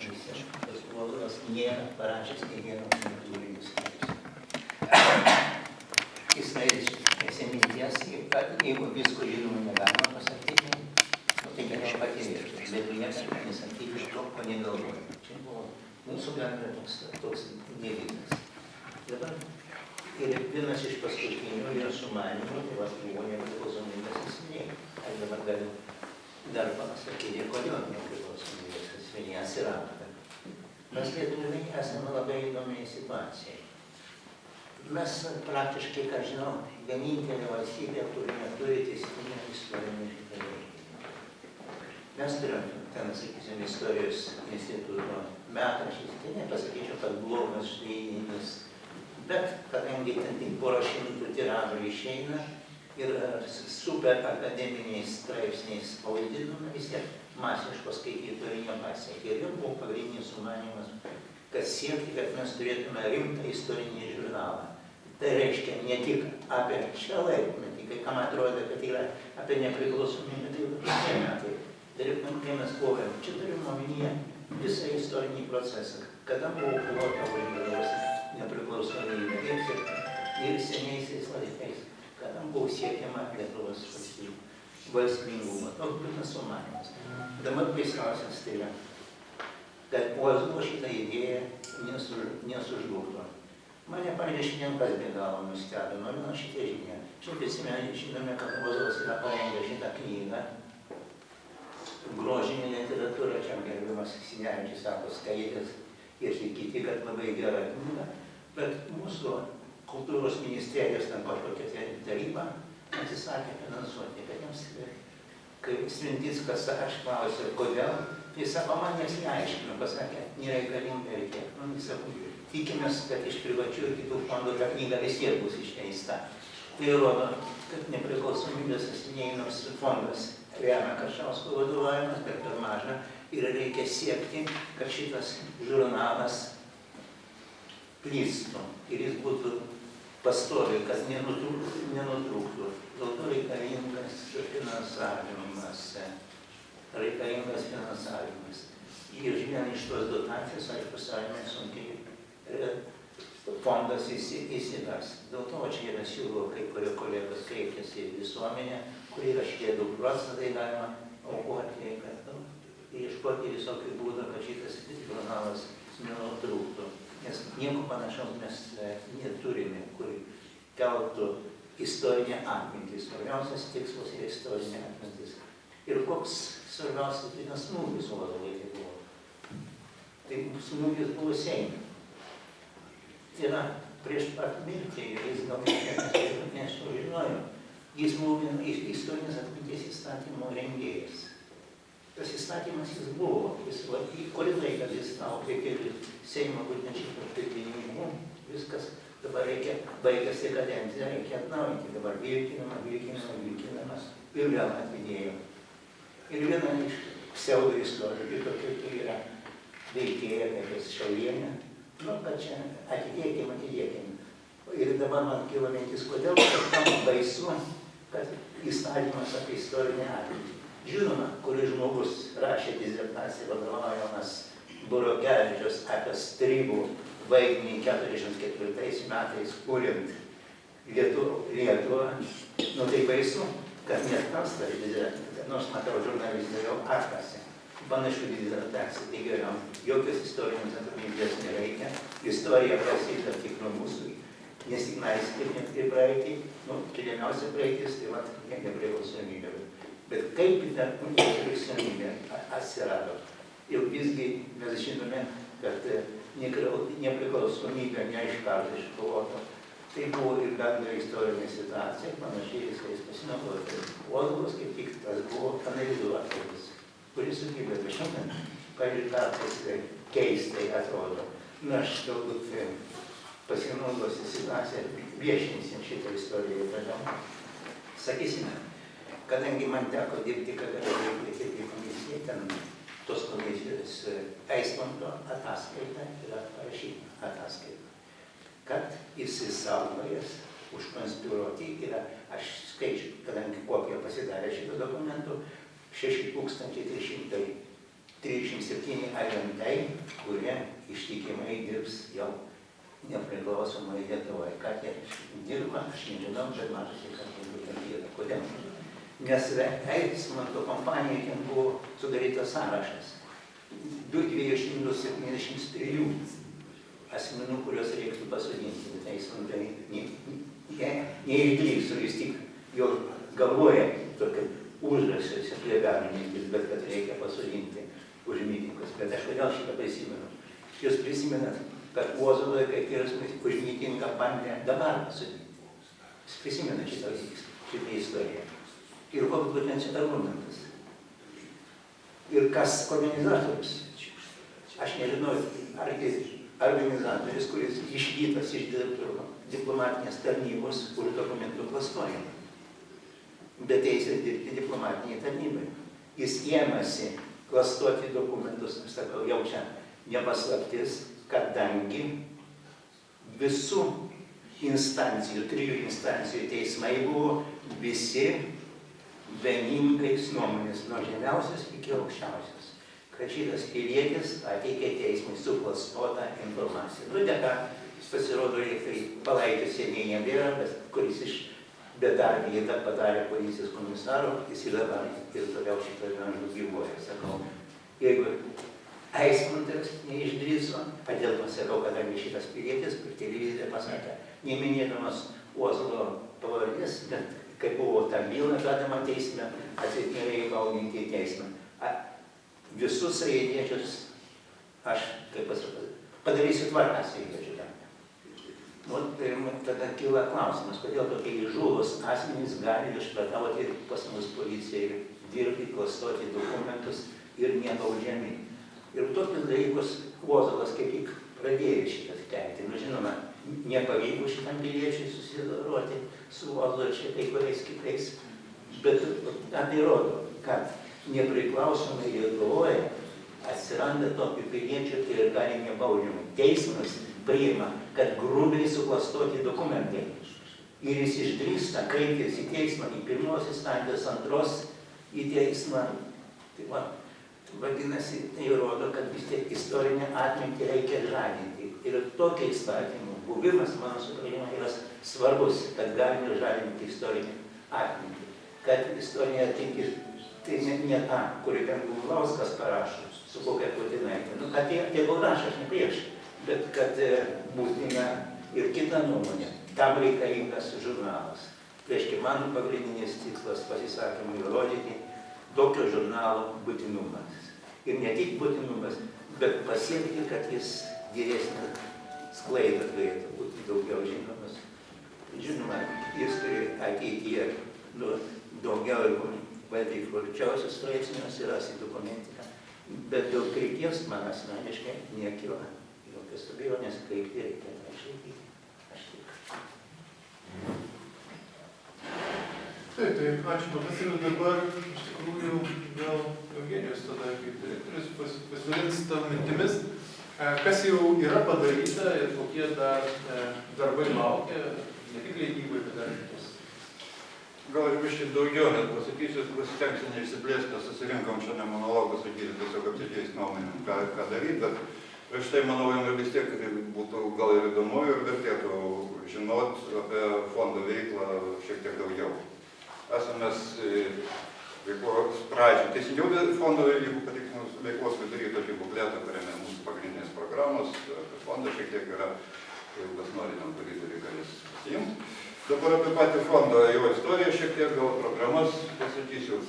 šalyse tas Ozolas nėra parašęs kiekvieno kūrinio straipsnio. Jisai esi minties, kad jeigu visko žinoma negalima pasakyti, tai geriau patyrėti, bet niekada nesakyti iš to, ko negalvoja. Čia buvo mūsų galva toks nevykas. Dabar ir vienas iš paskutinių jo sumanymų, tai va buvo nepriklausomybės esmė. Aš dabar galiu dar pasakyti, kodėl nepriklausomybės esmė atsirado. Mes lietuviai esame labai įdomiai situacijai. Mes praktiškai, ką žinau, vienintelė valstybė, kuri neturi teisinio istorinio žydėjimo. Mes turim ten, sakysim, istorijos instituto metraštis, tai nepasakyčiau, kad blogas leidinys, bet kadangi ten tik porą šimtų tiražų išeina ir super akademiniais straipsniais pavadinama, vis tiek masiško skaitytojų nepasiekė. Ir jau buvo pagrindinis sumanymas, kad siekti, kad mes turėtume rimtą istorinį žurnalą. Tai reiškia ne tik apie šią laikmetį, kai kam atrodo, kad yra apie nepriklausomybę, tai jau tie metai. Tai kai mes kovėm, čia turim omenyje visą istorinį procesą, kada buvo kovota už Lietuvos nepriklausomybę ir seniaisiais laikais, kada buvo siekiama Lietuvos valstybingumo. Toks būtų sumanymas. Dabar baisiausias tai yra, kad Ozolo šitą idėją nesužlugdo. Mane, pavyzdžiui, šiandien kas be galo nustebino, viena šitie žinia. Čia visi mes žinome, kad Ozolas yra parengęs šitą knygą. Grožinė literatūra, čia gerbiamas Sinevičius sako, skaitęs ir kiti, kad labai gera knyga. Bet mūsų kultūros ministerijos ten kažkokia taryba atsisakė finansuoti. Kad jiems, kai Sventickas, aš klausiu, kodėl, jis sako, man nes neaiškino, pasakė, nereikalinga reikėtų. Jis sako, tikimės, kad iš privačių ir kitų fondų ta knyga vis tiek bus išleista. Tai rodo, kad nepriklausomybės asmeniniams fondas remia Kašausko vadovavimas, bet per maža ir reikia siekti, kad šitas žurnalas plistų ir jis būtų pastoviai, kad nenutrūktų. Dėl to reikalingas finansavimas. Ir vien iš tos dotacijos, aišku, sąjungai sunkiai fondas įsivers. Dėl to čia yra siūlo, kai kurie kolegos kreipėsi į visuomenę, kur yra šitie 2 procentai galima aukoti, kad ieškoti visokių būdų, kad šitas žurnalas nenutrūktų. Nes nieko panašaus mes neturime, kur keltų istorinę atmintį. Svarbiausias tikslas yra istorinė atmintis. Ir koks svarbiausias vienas smūgis Ozolui tai buvo. Tai smūgis buvo Seime. Tai yra prieš pat mirtį, jis gal nesužinojo. Jis buvo istorinės atminties įstatymo rengėjas. Tas įstatymas jis buvo, kurį laiką jis tau, kaip ir Seimo būtent šito pirmininko, viskas dabar reikia, baigėsi kadencija, reikia atnaujinti, dabar vilkinamas ir vėl atminėjo. Ir viena iš pseudo istorijų, tokia yra veikėja, kaip jis Šaulienė, kad čia atidėkim. Ir dabar man kilo mintis, kodėl tam baisu, kad įstatymas apie istorinę atmintį. Žinoma, kuris žmogus rašė disertaciją vadovaujamas Burokevičius apie stribų vaidmenį 44 metais kuriant Lietuvą. Nu tai baisu, kad net tas tari disertaciją, nors matau žurnalistai jau atkasi panašių disertacijų. Tai geriau, jokios istorinės atminties nereikia. Istorija prasideda tik nuo mūsų, nesignaistyti į praeitį. Nu, keliamiausia praeitis, tai vat nepriklausomybė. Bet kaip ta nepriklausomybė atsirado? Jau visgi mes žinome, kad nepriklausomybė ne iš karto iškovota. Tai buvo ir bendra istorinė situacija, panašiai visais pasinaudoja. Ozolas kaip tik tas buvo analizuotojas, kuris sugebėjo šiandien, pavyzdžiui, kartais keistai atrodo. Na, aš galbūt pasinaudosiu situaciją, viešinsim šitą istoriją toliau. Sakysime, kadangi man teko dirbti, kad reikia komisija, ten tos komisijos Eismonto ataskaita yra parašyta ataskaita, kad įsisaugojas užkonspiruoti yra, aš skaičiu, kadangi kopiją pasidarė šito dokumentų, 6300 37 agentai, kurie ištikimai dirbs jau nepriklausomai Lietuvoje. Ką jie dirba, aš nežinau, bet matosi, kad jie būtent yra. Kodėl? Nes Eismanto kompanijai ten buvo sudarytas sąrašas. 273 asmenų, kuriuos reiktų pasodinti. Eismantai neišdrįso, vis tik jau galvoja tokį užrašą prie gamintis, bet kad reikia pasodinti už mitingus. Bet aš kodėl šitą prisimenu? Jūs prisimenat, kad Ozoloje, kai Kirsmas už mitingą bandė dabar pasodinti. Jūs prisimenat šitą istoriją. Ir koks būtent šitą argumentas. Ir kas organizatorius? Aš nežinau, ar organizatorius, kuris išvytas iš diplomatinės tarnybos už dokumentų klastojimą. Bet teisės dirbti diplomatiniai tarnybai. Jis ėmėsi klastuoti dokumentus, aš sakau, jau čia nepaslaptis, kadangi visų instancijų, 3 instancijų teismai buvo visi vieningais nuomonės, nuo žemiausios iki aukščiausios, kad šitas pilietis pateikė teismui suklastotą informaciją. Nu, dėka, pasirodo, kai Palaidis seniai nebėra, bet kuris iš bedarbį jį padarė policijos komisaro, jis ir dabar ir toliau šitą žanrų gyvuoja. Sakau, jeigu Eismantas neišdrįso, dėl to sakau, kadangi šitas pilietis, kur televizija pasakė, neminėdamas Ozolo pavardės, bet kai buvo ta byla vedama teisme, atsitikėjo įgaudinti į teismą. Visus sąjūdiečius aš, kaip pasakau, padarysiu tvarką sąjūdiečių. Nu, tai tada kyla klausimas, kodėl tokie įžūlus asmenys gali išpratauti pas mus policiją ir dirbti, klastoti dokumentus ir nebaudžiami. Ir tokius dalykus Ozolas kaip tik pradėjo šitas kelti. Nu, žinoma, nepavyko šitam piliečiui susidoroti su Ozolu čia kai kuriais kitais, bet tai rodo, kad nepriklausomai Lietuvoje atsiranda tokių piliečių ir gali nebaudžiamai. Teismas priima, kad grubiai suklastoti dokumentai. Ir jis išdrįsta kreiptis į teismą, į pirmos instancijos, antros į teismą. Tai va, vadinasi, tai rodo, kad vis tiek istorinę atmintį reikia žadinti. Ir tokia įstatymų buvimas, mano supratimu, yra svarbus, kad galime žadinti istorinę atmintį. Kad istorinė atmintis tai ne ta, kuri ten Gumlauskas parašo, su kokia Putinaitė. Nu, kad tie rašo, aš ne prieš, bet kad būtina ir kita nuomonė. Tam reikalingas žurnalas. Reiškia, mano pagrindinis tikslas pasisakymui įrodyti tokio žurnalo būtinumas. Ir ne tik būtinumas, bet pasiekti, kad jis geresnė sklaida turėtų būti daugiau žinomas. Žinoma, jis turi ateityje daugiau ir valdyti kurčiausius straipsnius ir rasti dokumentiką. Bet dėl krypties man asmeniškai nekyla jokios abejonės, kaip tai reikia išlaikyti. Aš tik. Taip, ačiū. Ir dabar iš tikrųjų gal Eugenijus tada kaip direktorius pasidalins tavo mintimis, kas jau yra padaryta ir kokie dar darbai laukia, ne tik leidybai, bet dar kitus. Gal aš biškai daugiau net pasakysiu, pasitengsiu neišsiplėsti, nes susirinkom šiandien monologą sakyti tiesiog apsikeis nuomonėm, ką daryti, bet prieš tai, manau, jums vis tiek būtų gal ir įdomu ir vertėtų žinot apie fondo veiklą šiek tiek daugiau. Esame veiklos pradžią. Teisingiau fondo, jeigu patikinus veiklos vidury tokį bukletą, kuriame mūsų pagrindinės programos, fondas šiek tiek yra, jeigu kas nori tam koridoriui galės pasiimti. Dabar apie patį fondą, jo istoriją šiek tiek, gal programas pasakysiu.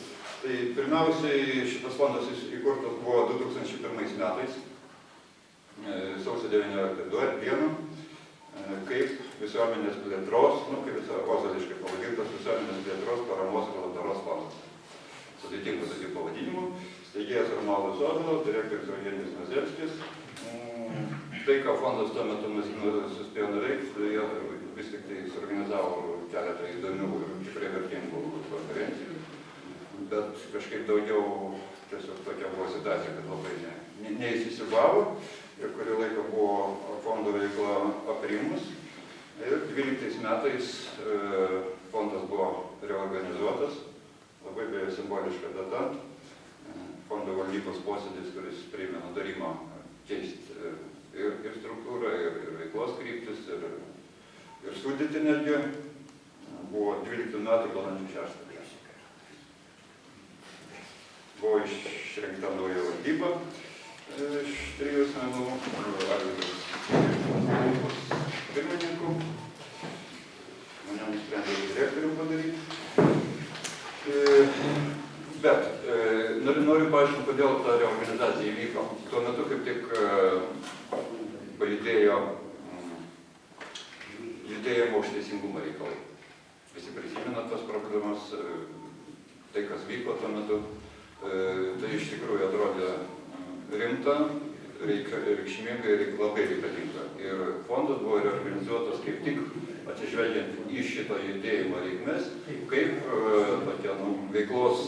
Tai pirmiausiai šitas fondas įkurtas buvo 2001 metais, sausio 19 dieną, kaip visuomenės plėtros, kaip ozoliškai pavadintas visuomenės plėtros paramos ir labdaros fondas. Sudėtingu tokiu pavadinimu. Steigėjas Romualdas Ozolas, direktorius Eugenijus Mazelskis. Tai, ką fondas tuo metu suspėjo nuveikti, vis tik tai suorganizavo keletą įdomių ir tikrai vertingų konferencijų, bet kažkaip daugiau tiesiog tokia buvo situacija, kad labai neįsisibavo ir kurį laiką buvo fondo veikla aprimus. Ir 12 metais fondas buvo reorganizuotas, labai beje simboliška data, fondo valdybos posėdis, kuris priėmė nutarimą keisti ir struktūrą, ir veiklos kryptis, ir sudėtį netgi, buvo 12 metų balandžio 6 dieną. Buvo išrinkta nauja valdyba iš 3 asmenų, Arvydas pirmininku, mane nusprendė direktorių padaryti. Bet noriu paaiškinti, kodėl ta reorganizacija įvyko. Tuo metu kaip tik judėjimo už teisingumą reikalai. Visi prisimena tas problemas, tai kas vyko tuo metu. Tai iš tikrųjų atrodė rimta, reikšminga ir labai reikalinga. Ir fondas buvo reorganizuotas kaip tik atsižvelgiant į šitą judėjimo reikmes, kaip tokia veiklos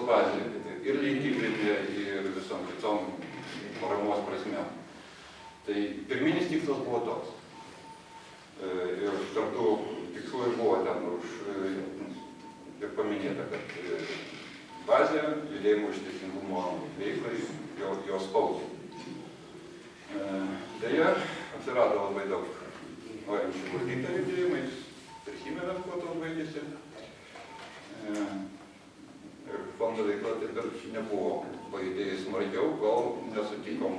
bazė ir leidybinė, ir visom kitom paramos prasme. Tai pirminis tikslas buvo toks. Ir tarp tų tikslų ir buvo ten ir paminėta, kad bazė judėjimo iš teisingumo veiklai, jos spaudai. Deja, atsirado labai daug norinčių valdyti tą judėjimą, jis prisimenat, kuo tas baigėsi. Ir fondo veikla taip ir nebuvo pajudėjus smarkiau, kol nesutikom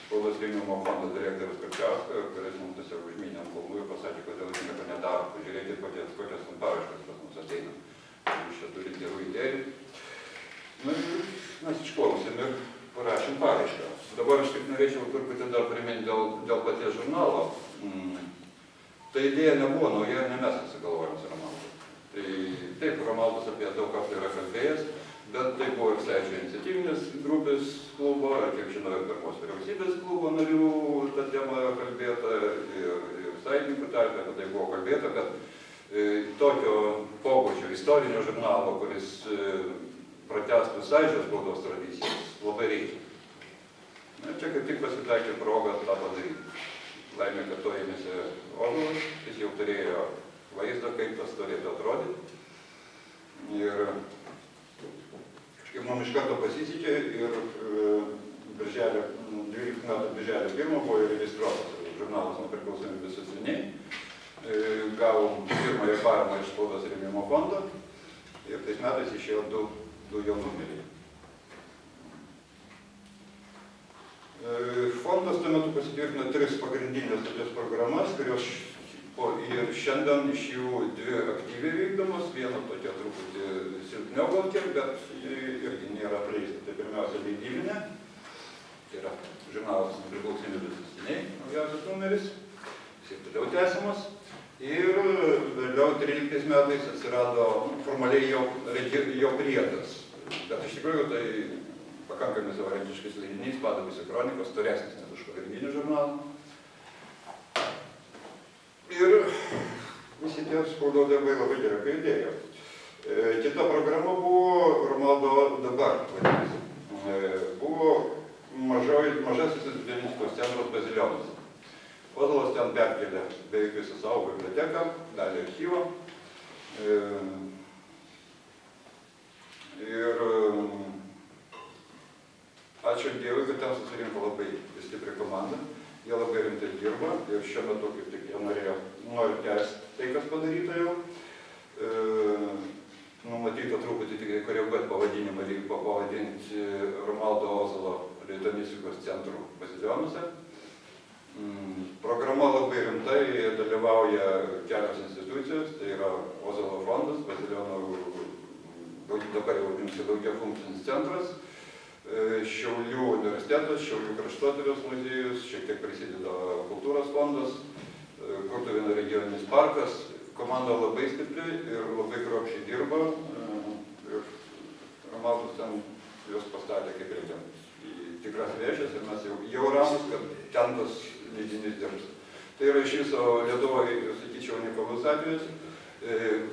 spaudos rėmimo fondo direktorius Karčiauskas, kuris mums tiesiog užmynė ant kalnų ir pasakė, kodėl jis nieko nedaro. Pažiūrėkit, kokias paraiškas pas mus ateina. Jūs čia turit gerų idėjų. Na ir mes išklausėm ir parašėm paraišką. Dabar aš tik norėčiau truputį dar priminti dėl paties žurnalo. Ta idėja nebuvo nauja, ne mes susigalvojom su Romaldu. Tai taip, Romaldas apie daug ką yra kalbėjęs, bet tai buvo ir Sąjūdžio iniciatyvinės grupės klubo, ar kiek žinau, ir pirmos vyriausybės klubo narių ta tema kalbėta, ir sąjungininkų tarpe, apie tai buvo kalbėta, kad tokio pobūdžio istorinio žurnalo, kuris pratęstų Sąjūdžio spaudos tradicijas, labai reikia. Na, čia kaip tik pasitaikė proga tą padaryti. Laimė, kad to ėmėsi Ozolas, jis jau turėjo vaizdą, kaip tas turėtų atrodyti. Ir kažkaip mums iš karto pasisekė ir 12 metų birželio 1 buvo registruotas žurnalas Nepriklausomybės sąsiuviniai. Gavom pirmąją paramą iš spaudos rėmimo fondo ir tais metais išėjo du jo numeriai. Fondas tuo metu pasitvirtino 3 pagrindinės tokias programas, kurios ir šiandien iš jų 2 aktyviai vykdomos, viena tokia truputį silpniau gal kiek, bet irgi nėra apleista. Tai pirmiausia leidybinė, tai yra žurnalas Nepriklausomybės sąsiuviniai, naujausias numeris, jis ir toliau tęsiamas. Ir vėliau 13 metais atsirado formaliai jo priedas. Bet iš tikrųjų tai pakankamai savarankiškas leidinys, Padubysio kronikos, storesnis net už pagrindinį žurnalą. Ir visi tie spaudos darbai labai gerai pajudėjo. Kita programa buvo Romaldo dabar, vadinasi. Buvo mažasis dienistos centras Bazilionas. Ozolas ten perkėlė beveik visą savo biblioteką, dalį archyvo. Ir ačiū Dievui, kad ten susirinko labai stipri komanda. Jie labai rimtai dirba ir šiuo metu kaip tik jie nori tęsti tai, kas padaryta jau. Numatyta truputį tik koreguoti pavadinimą, reikia pavadinti Romaldo Ozolo lituanistikos centrų Bazilionuose. Programa labai rimtai, dalyvauja kelios institucijos, tai yra Ozolo fondas, Bazilionų, dabar jau vadinasi daugiafunkcinis centras, Šiaulių universitetas, Šiaulių kraštotyros muziejus, šiek tiek prisideda kultūros fondas, Kurtuvėnų regioninis parkas. Komanda labai stipri ir labai kruopščiai dirba. Ir Romaldas ten juos pastatė kaip reikiant į tikras vėžes ir mes jau ramus, kad ten tas leidinys dirbs. Tai yra iš viso Lietuvoje, sakyčiau, unikalus atvejis.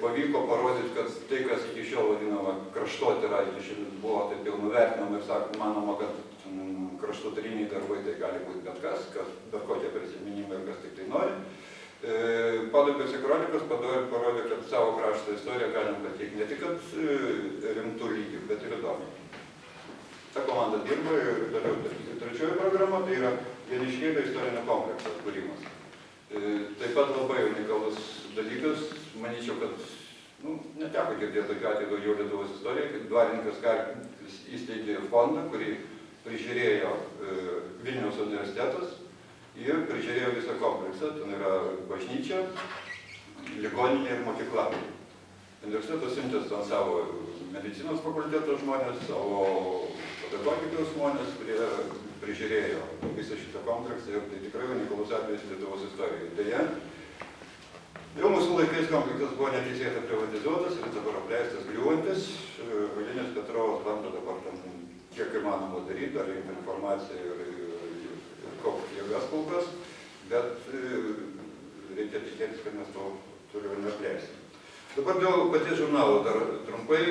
Pavyko parodyti, kad tai, kas iki šiol vadinama kraštotyra, iki šiol buvo taip jau nuvertinama ir manoma, kad kraštotyriniai darbai tai gali būti bet kas, bet kokie prisiminimai ir kas tik tai nori. Padubysio kronikos parodė, kad savo krašto istoriją galim pateikti ne tik rimtų lygių, bet ir įdomiai. ta komanda dirba ir toliau. Trečioji programa tai yra Vieniškėlio istorinio komplekso atkūrimas. Taip pat labai unikalus dalykas, manyčiau, kad neteko girdėti tokiu atveju daugiau Lietuvos istorijoje, kad dvarininkas Karpis įsteigė fondą, kurį prižiūrėjo Vilniaus universitetas ir prižiūrėjo visą kompleksą. Ten yra bažnyčia, ligoninė ir mokykla. Universitetas siuntęs ten savo medicinos fakulteto žmonės, savo pedagogikos žmonės, kurie prižiūrėjo visą šitą kompleksą ir tai tikrai unikalus atvejis Lietuvos istorijoje. Deja, jau mūsų laikais kompleksas buvo neteisėtai privatizuotas ir dabar apleistas griūvantis. Valinis Petrovas bando dabar tam kiek įmanoma daryti, ar rinkti informaciją ir kokias jėgas kol kas, bet reikia tikėtis, kad mes to toliau neapleisim. Dabar dėl paties žurnalo dar trumpai.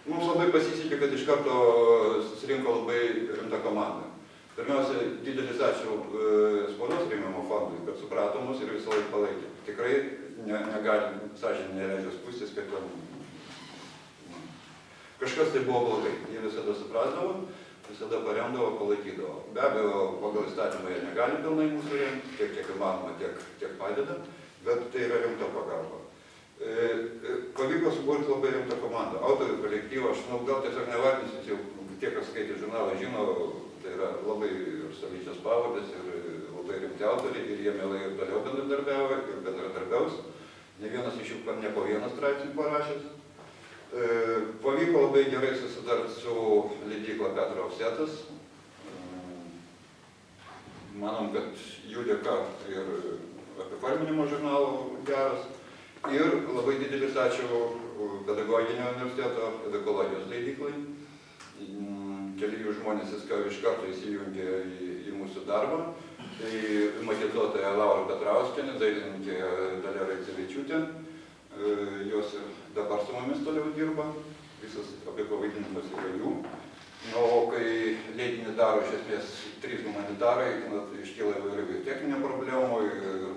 Mums labai pasisekė, kad iš karto susirinko labai rimta komanda. Pirmiausia, didelis ačiū Spaudos rėmimo fondui, kad suprato mus ir visą laiką palaikė. Tikrai negalim sąžinė neleidžia spūstis, kad kažkas tai buvo blogai. Jie visada suprasdavo, visada paremdavo, palaikydavo. Be abejo, pagal įstatymą jie negali pilnai mūsų remti, kiek įmanoma, tiek padeda, bet tai yra rimta pagalba. Pavyko suburti labai rimtą komandą. Autorių kolektyvą, aš gal tiesiog nevardinsiu, jau tie, kas skaitė žurnalą, žino, tai yra labai solidžios pavardės ir labai rimti autoriai ir jie mielai ir toliau bendradarbiavo ir bendradarbiaus. Ne vienas iš jų ne po vieną straipsnį parašęs. Pavyko labai gerai susidarti su leidykla Petro Ofsetas. Manom, kad jų dėka ir apiforminimo žurnalo geras. Ir labai didelis ačiū Pedagoginio universiteto edukologijos leidyklai. Keli jų žmonės iš karto įsijungė į mūsų darbą. Tai maketuotoja Laura Petrauskienė, dailininkė Dalia Raicevičiūtė. Jos ir dabar su mumis toliau dirba. Visas apie pavaidinimas yra jų. O kai leidinį daro iš esmės 3 humanitarai, iškyla įvairių techninių problemų ir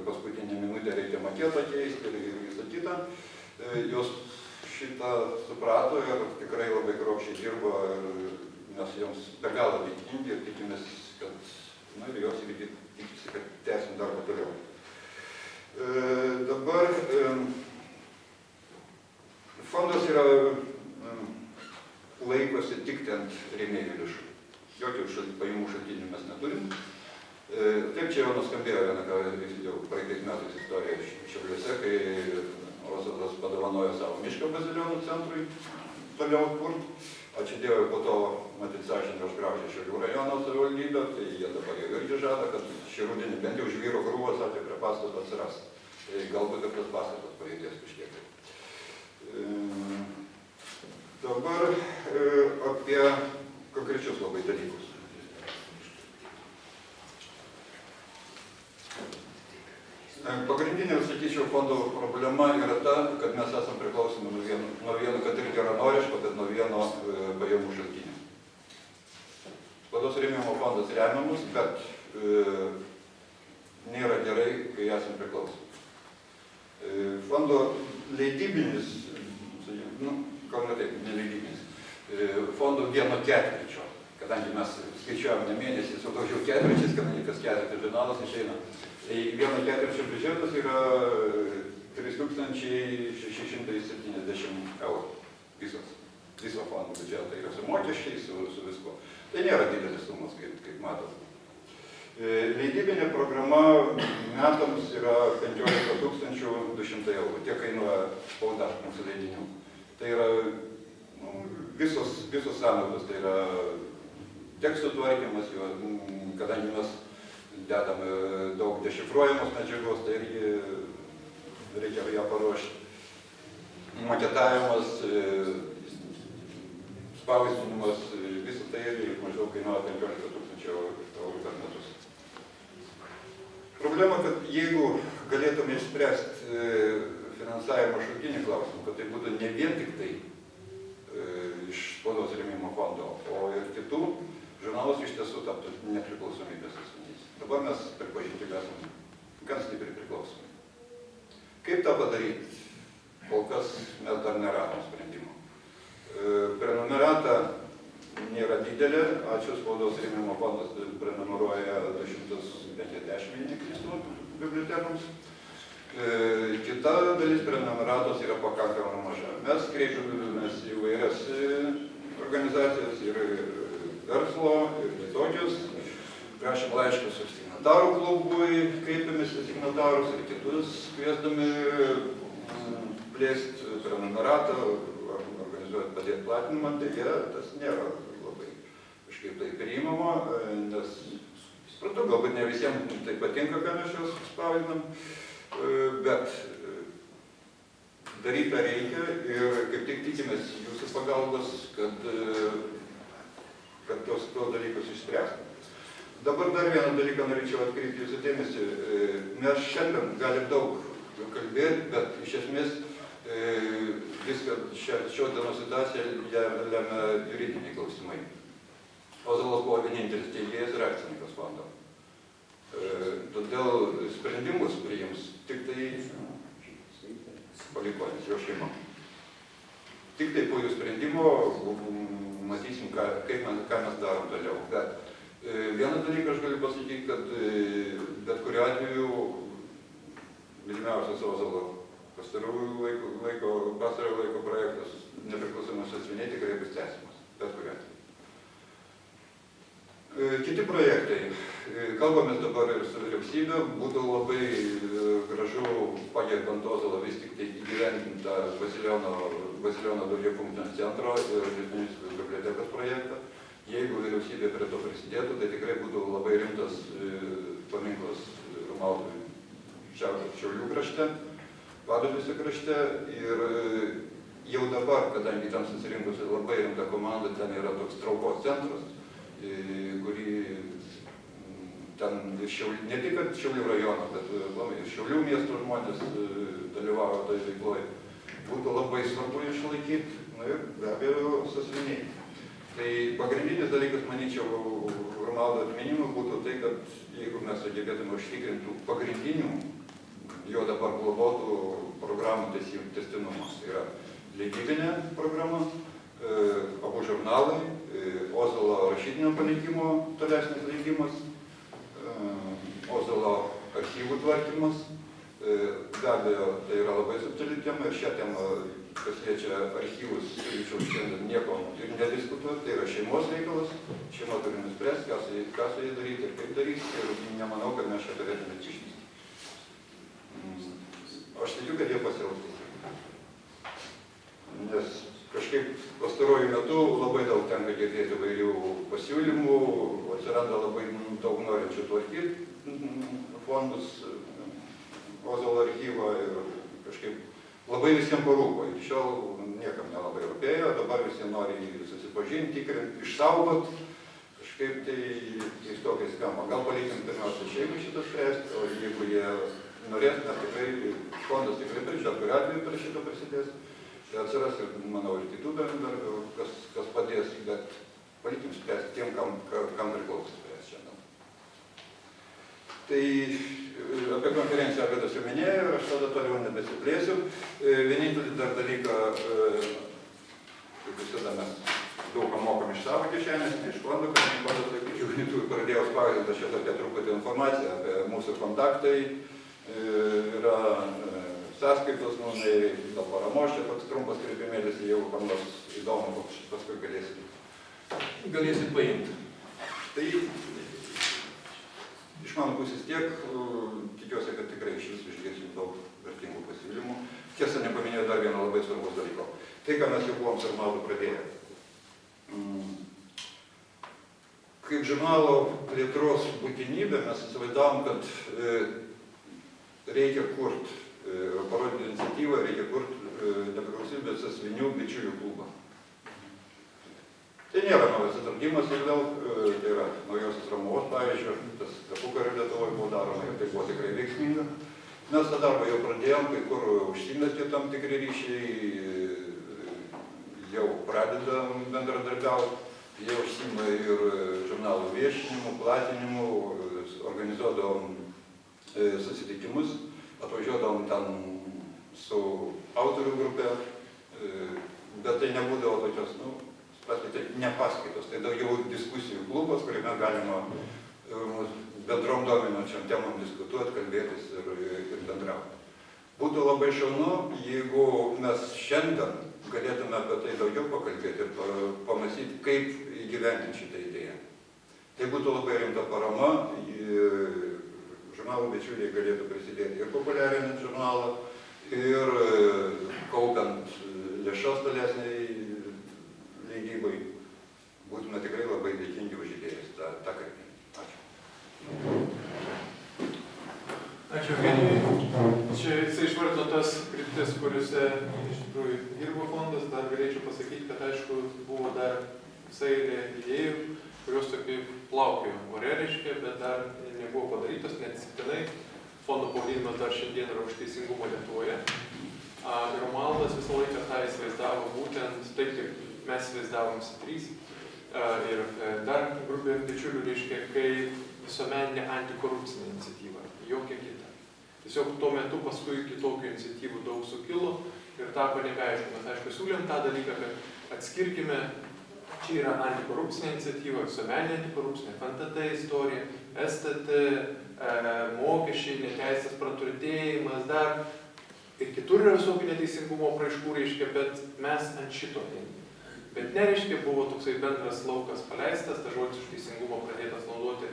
paskutinę minutę reikia maketą keisti ir visą kitą. Jos šitą suprato ir tikrai labai kruopščiai dirba ir mes joms be galo dėkingi ir tikimės, kad ir jos irgi tikisi, kad tęsim darbą toliau. Dabar fondas yra laikosi tik ant rėmėjų lėšų. Jokių pajamų šaltinių mes neturim. Taip čia jau nuskambėjo jau praeitais metais istorija Šiauliuose, kai Rosadas padovanojo savo mišką Bazilionų centrui toliau kurt. Ačiū Dievui, po to, matyt, sąžinė užgraužė Šiaulių rajono savivaldybę, tai jie dabar jau irgi žada, kad šį rudenį bent jau žvyro krūvos atveju prie pastato atsiras. Tai galbūt ir tas pastatas pajudės kažkiek. Dabar apie konkrečius labai dalykus. Pagrindinė, sakyčiau, fondo problema yra ta, kad mes esam priklausomi nuo vieno, kad ir geranoriško, bet nuo vieno pajamų šaltinio. Spaudos rėmimo fondas remia mus, bet nėra gerai, kai esam priklausomi. Fondo leidybinis, gal taip, neleidybinis, fondo 1/4, kadangi mes skaičiuojam ne mėnesiais, o daugiau ketvirčiais, kadangi kas ketvirtis žurnalas išeina. Tai 1/4 biudžetas yra 3670 eurų. Viso fondo biudžeto yra su mokesčiais, su viskuo. Tai nėra didelis sumas, kaip matot. Leidybinė programa metams yra 15 200 eurų. Tiek kainuoja spauda mūsų leidinių. Tai yra visos sąnaudos, tai yra tekstų tvarkymas, kadangi mes dedam daug dešifruojamos medžiagos, tai irgi reikia ją paruošti. Maketavimas, spausdinimas, visą tai irgi maždaug kainuoja 15 000 eurų per metus. Problema, kad jeigu galėtume išspręsti finansavimo šaltinį klausimą, kad tai būtų ne vien tik tai iš spaudos rėmimo fondo, o ir kitų, žurnalas iš tiesų taptų nepriklausomybės asmenys. Dabar mes pripažinti esame gan stipriai priklausomi. Kaip tą padaryti? Kol kas mes dar neradom sprendimo. Prenumerata nėra didelė. Ačiū, spaudos rėmimo fondas prenumeruoja 250, neklystu, bibliotekoms. Kita dalis prenumeratos yra pakankamai maža. Mes kreipiamės į įvairias organizacijas ir verslo, ir kitokius. Rašėm laiškus ir signatarų klubui, kreipiamės į signatarus ir kitus, kviesdami plėsti prenumeratą, organizuoti padėti platinimą, deja, tas nėra labai kažkaip tai priimama, nes, suprantu, galbūt ne visiems tai patinka, ką mes juos spausdinam, bet daryti tą reikia ir kaip tik tikimės jūsų pagalbos, kad tuos dalykus išspręstum. Dabar dar vieną dalyką norėčiau atkreipti jūsų dėmesį. Mes šiandien galim daug kalbėti, bet iš esmės viską šios dienos situaciją lemia juridiniai klausimai. Ozolas buvo vienintelis teigėjas ir akcininkas fondo. Todėl sprendimus priims tik tai palikuonis, jo šeima. Tik tai po jų sprendimo matysim, ką mes darom toliau. Bet vieną dalyką aš galiu pasakyti, kad bet kuriuo atveju mylimiausias Ozolo pastarojo laiko projektas nepriklausomas Sąsiuviniai tikrai bus tęsiamas, bet kuriuo atveju. Kiti projektai. Kalbamės dabar ir su vyriausybė, būtų labai gražu pagerbant Ozolą vis tik tai įgyvendintą Basiliono daugiafunkcinio centro ir Žemės bibliotekos projektą. Jeigu vyriausybė prie to prisidėtų, tai tikrai būtų labai rimtas paminklas Romaldui Šiaulių krašte, Padubysio krašte. Ir jau dabar, kadangi tam susirinkusi labai rimta komanda, ten yra toks traukos centras, kurį ten ne tik Šiaulių rajono, bet ir Šiaulių miesto žmonės dalyvavo toje veikloje. Būtų labai svarbu išlaikyti, ir be abejo Sąsiuviniai. Tai pagrindinis dalykas, manyčiau, Romaldo atminimui būtų tai, kad jeigu mes sugebėtume užtikrinti pagrindinių jo dabar globotų programų tęstinumas. Yra leidybinė programa, abu žurnalai, Ozolo rašytinio palikimo tolesnis leidimas, Ozolo archyvų tvarkymas. Be abejo, tai yra labai subtili tema ir šią temą, kas liečia archyvus, siūlyčiau šiandien nieko ir nediskutuoti, tai yra šeimos reikalas. Šeima turi nuspręsti, ką su jais daryti ir kaip daryti, ir nemanau, kad mes čia turėtume kištis. Aš tikiu, kad jie pasielgs. Nes kažkaip pastaruoju metu labai daug tenka girdėti įvairių pasiūlymų, atsiranda labai daug norinčių tvarkyti fondus, Ozolo archyvą ir kažkaip labai visiems parūpo. Iki šiol niekam nelabai rūpėjo, dabar visi nori susipažinti, tikrinti, išsaugot. Kažkaip tai keistokai skamba. Gal palikim pirmiausia šeimai šitą spręsti, o jeigu jie norės, mes tikrai, fondas tikrai bet kuriuo atveju prie šito prisidės. Tai atsiras ir, manau, ir kitų bendrų, kas padės, bet palikim spręsti tiem, kam priklauso spręsti šiandien. Tai apie konferenciją Arvydas jau minėjo ir aš tada toliau nebesiplėsiu. Vienintelį dar dalyką, kaip visada mes daug ką mokam iš savo kišenės, ne iš fondo, kad fondas laikyčiau, pradėjau spausdinti aš apie truputį informaciją apie mūsų kontaktai. Yra sąskaitos, numerai, dėl paramos, čia toks trumpas kreipimėlis, jeigu kam nors įdomu, paskui galėsit paimti. Tai iš mano pusės tiek, tikiuosi, kad tikrai iš visų išgirsim daug vertingų pasiūlymų. Tiesa, nepaminėjau dar vieno labai svarbus dalyko. Tai, ką mes jau buvom su Romaldu pradėję. Kaip žurnalo plėtros būtinybė, mes įsivaizdavom, kad reikia kurti, parodyti iniciatyvą, reikia kurti nepriklausomybės Sąsiuvinių bičiulių klubą. Tai nėra naujas atradimas ir vėl, tai yra naujosios Romuvos pavyzdžių, tas tarpukario Lietuvoje buvo daroma ir tai buvo tikrai veiksminga. Mes tą darbą jau pradėjom, kai kur užsimezgė tam tikri ryšiai, jau pradedam bendradarbiauti, jie užsima ir žurnalų viešinimu, platinimu, organizuodavom susitikimus, atvažiuodavom ten su autorių grupė, bet tai nebūdavo tokios, ne paskaitos, tai daugiau diskusijų klubas, kuriame galima bendrom dominančiam temom diskutuoti, kalbėtis ir bendrauti. Būtų labai šaunu, jeigu mes šiandien galėtume apie tai daugiau pakalbėti ir pamąstyti, kaip įgyvendinti šitą idėją. Tai būtų labai rimta parama, žurnalo bičiuliai galėtų prisidėti ir populiarinant žurnalą, ir kaupiant lėšas tolesniai leidybai. Būtume tikrai labai dėkingi už idėjas tą kartą. Ačiū. Ačiū, Eugenijui. Čia jisai išvardino tas kryptis, kuriuose iš tikrųjų dirbo fondas. Dar galėčiau pasakyti, kad aišku buvo dar visai idėjų, kurios tokiai plaukė ore reiškia, bet dar nebuvo padarytos, neatsitiktinai. Fondo pavadinimas dar šiandien yra Už teisingumą Lietuvoje. Ir Romualdas visą laiką tą įsivaizdavo būtent taip, kaip mes įsivaizdavom C3 ir dar grupė bičiulių reiškia, kaip visuomeninė antikorupcinė iniciatyva, jokia kita. Tiesiog tuo metu paskui kitokių iniciatyvų daug sukilo ir tapo nebeaišku. Mes aišku siūlėm tą dalyką, kad atskirkime, čia yra antikorupcinė iniciatyva, visuomeninė antikorupcinė, FNTT istorija, STT, mokesčiai, neteisėtas praturtėjimas, dar ir kitur yra visokių neteisingumo apraiškų, reiškia, bet mes ant šito einame. Bet nereiškia, buvo toksai bendras laukas paleistas, tas žodis Už teisingumą pradėtas naudoti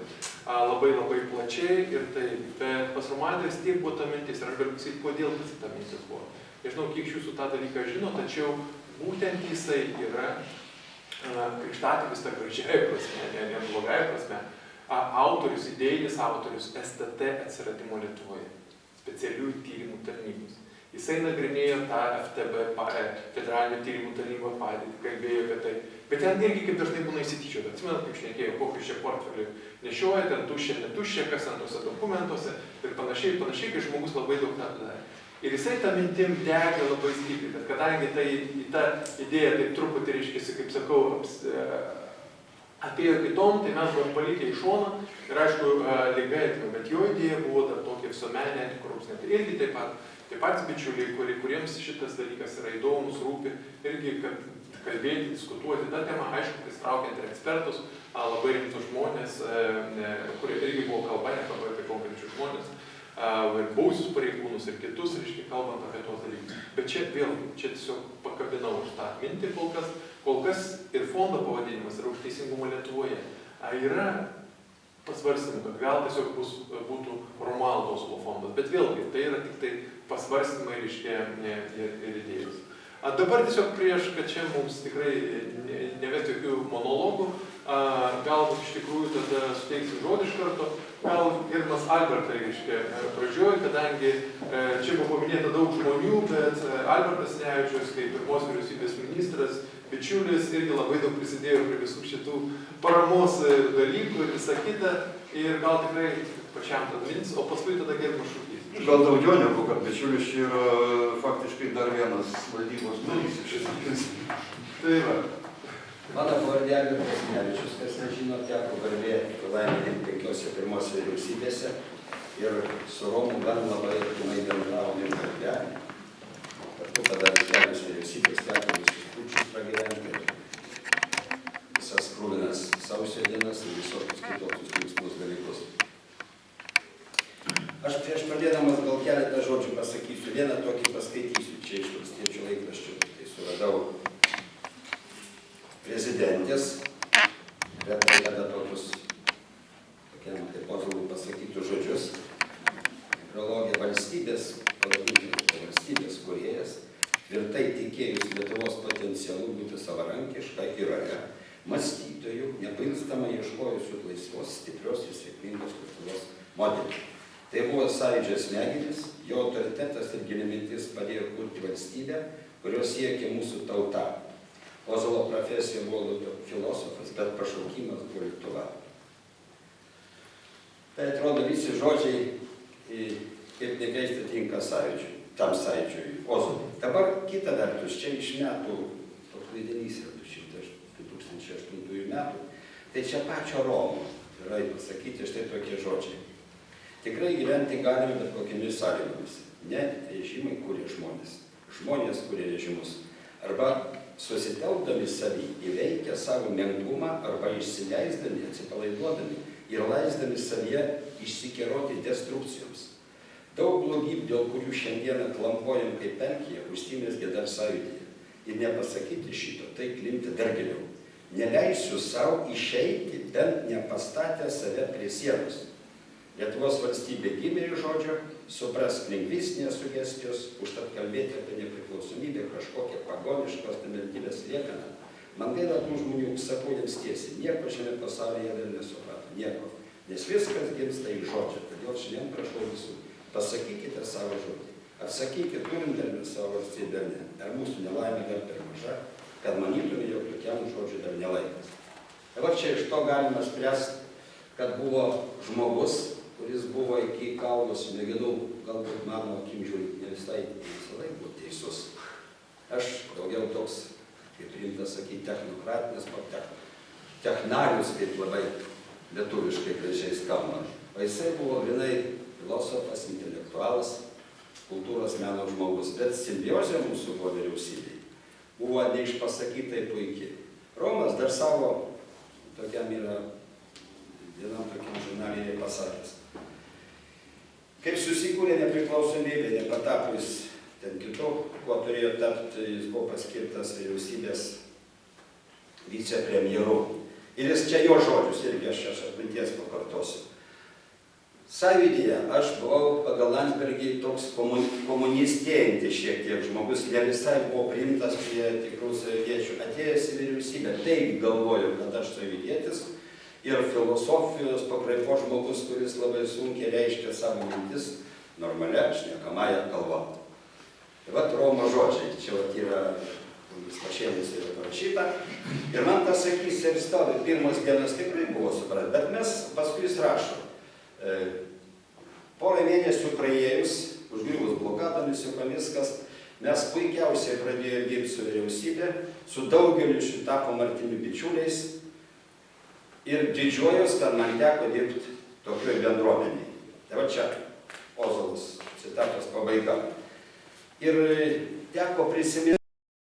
labai plačiai ir tai, bet pas Romualdą vis tiek buvo ta mintis ir aš galiu pasakyti, kodėl ta mintis buvo. Nežinau, kiek jūsų tą dalyką žino, tačiau būtent jisai yra krikštatėvis ta gražiai prasme, ne blogai prasme, autorius, idėjinis autorius STT atsiradimo Lietuvoje, specialiųjų tyrimų tarnybos. Jisai nagrinėjo tą FTB, federalinio tyrimų tarnybą padėtį, kalbėjo apie tai. Bet ten irgi kaip dažnai būna įsityčiota. Atsimenat, kaip šnekėjo, kokius čia portfelį nešioja, ten tuščia, netuščia, kas ant tose dokumentuose ir panašiai, kai žmogus labai daug tą darė. Ir jisai tą mintim degė labai stipriai, bet kadangi ta idėja taip truputį, reiškia, kaip sakau, atėjo kitom, tai mes buvom palikę į šoną ir aišku, lygai atmė, bet jo idėja buvo dar tokia visuomeninė antikorupcinė. Tai irgi taip pat bičiuliai, kuriems šitas dalykas yra įdomus, rūpi, irgi kalbėti, diskutuoti tą temą, aišku, pristraukiant ir ekspertus, labai rimtus žmonės, kurie irgi buvo kalba, nekalba apie konkrečius žmonės, ir buvusius pareigūnus ir kitus, reiškia, kalbant apie tuos dalykus. Bet čia vėlgi, čia tiesiog pakabinau už tą mintį kol kas ir fondo pavadinimas yra Už teisingumą Lietuvoje. Yra pasvarstymų, kad gal tiesiog būtų Romualdo Ozolo fondas, bet vėlgi, tai yra tik tai pasvarstymai, reiškia, ir idėjos. Dabar tiesiog prieš, kad čia mums tikrai nevesti jokių monologų, galbūt iš tikrųjų tada suteiksim žodį iš karto, gal gerbiamas Albertai, reiškia, pradžioj, kadangi čia buvo paminėta daug žmonių, bet Albertas Nevičius, kaip pirmos vyriausybės ministras, bičiulis, irgi labai daug prisidėjo prie visų šitų paramos dalykų ir visą kitą, ir gal tikrai pačiam tad mins, o paskui tada gerbiamas Šukys. Gal daugiau negu, kad bičiulis čia yra faktiškai dar vienas valdybos narys iš esmės. Tai va. Mano pavardė Albertas Nevičius, kas nežino, teko garbė laimėti 5 pirmose vyriausybėse ir su Romu gan labai artimai bendravom ir kalbėjom. Kartu padarė kelios vyriausybės, teko visus kūčius pragyventi, visas krūvinas sausio dienas ir visokius kitokius linksmus dalykus. Aš prieš pradėdamas gal keletą žodžių pasakysiu, vieną tokį paskaitysiu čia iš Valstiečių laikraščių, tai suradau prezidentės, retai kada tokius, tokiam kaip Ozolui pasakytų žodžius, prologė valstybės, pavadinkime valstybės kūrėjas, tvirtai tikėjus Lietuvos potencialu būti savarankiška ir realia, mąstytojų, nepailstamai ieškojusių laisvos, stiprios ir sėkmingos Lietuvos modelį. Tai buvo Sąjūdžio smegenys, jo autoritetas ir gili mintis padėjo kurti valstybę, kurios siekė mūsų tauta. Ozolo profesija buvo filosofas, bet pašaukimas buvo Lietuva. Tai atrodo visi žodžiai, kaip nekeista, tinka Sąjūdžiui, tam Sąjūdžiui, Ozolui. Dabar kita vertus, čia iš metų, toks leidinys yra 2008 metų, tai čia pačio Romo yra pasakyti štai tokie žodžiai. Tikrai gyventi galime bet kokiamis sąlygomis. Ne režimai kūrė žmonės. Žmonės kūrė režimus. Arba susitelkdami savį įveikia savo menkumą arba išsileisdami, atsipalaiduodami ir leisdami savyje išsikeroti destrukcijoms. Daug blogybių, dėl kurių šiandieną klampojam kaip pelkėje, užsimezgė dar sąjūdyje. Ir nepasakyti šito, tai klimti dar giliau. Neleisiu savo išeiti, bent nepastatę save prie sienos. Lietuvos valstybė gimė iš žodžio, suprask lingvistinės sugestijos, užtat kalbėti apie nepriklausomybę, kažkokią pagoniškos tamentybės liekaną. Man gaila tų žmonių, sakau jiems tiesiai, nieko šiame pasaulyje dar nesuprato, nieko. Nes viskas gimsta iš žodžio, todėl šiandien prašau visų, pasakykite savo žodį. Atsakykite, turim dar mes savo valstybę, ar ne. Ar mūsų nelaimė dar per maža, kad manytume, jog tokiam žodžiu dar nelaikas. Dabar čia iš to galima spręsti, kad buvo žmogus, kuris buvo iki kaulo smegenų, galbūt mano akim žiūrint, ne visai buvo teisus. Aš daugiau toks, kaip rimtas sakyti, technokratinis, technarius, kaip labai lietuviškai gražiai skamba. O jisai buvo grinai filosofas, intelektualas, kultūros meno žmogus, bet simbiozė mūsų buvo vyriausybėje. Buvo neišpasakytai puikiai. Romas dar savo, tokiam yra vienam tokiam žurnalėje pasakęs. Kaip susikūrė nepriklausomybė, nepatapus ten kitų, kuo turėjo tapti, jis buvo paskirtas vyriausybės vicepremjeru. Ir jis čia jo žodžius, irgi aš atminties pakartosiu. Sąjūdyje aš buvau pagal Landsbergį toks komunistėjantis šiek tiek žmogus, ne visai buvo priimtas prie tikrų sąjūdiečių. Atėjęs į vyriausybę, taip galvoju, kad aš sąjūdietis ir filosofijos pakraipo žmogus, kuris labai sunkiai reiškia savo mintis normalia, šnekamąja kalba. Tai vat Romo žodžiai, čia vat yra pašėlis yra parašyta. Ir man tas sakys ir stovi, pirmos dienos tikrai buvo suprat, bet mes paskui jis rašo. Porą mėnesių praėjus, užgriuvus blokadomis ir viskas, mes puikiausiai pradėjome dirbti su vyriausybė, su daugeliu iš jų tapom artimi bičiuliais ir didžiuojuos, kad man teko dirbti tokioj bendruomeniai. Tai va čia Ozolas, citatos pabaiga. Ir teko prisiminti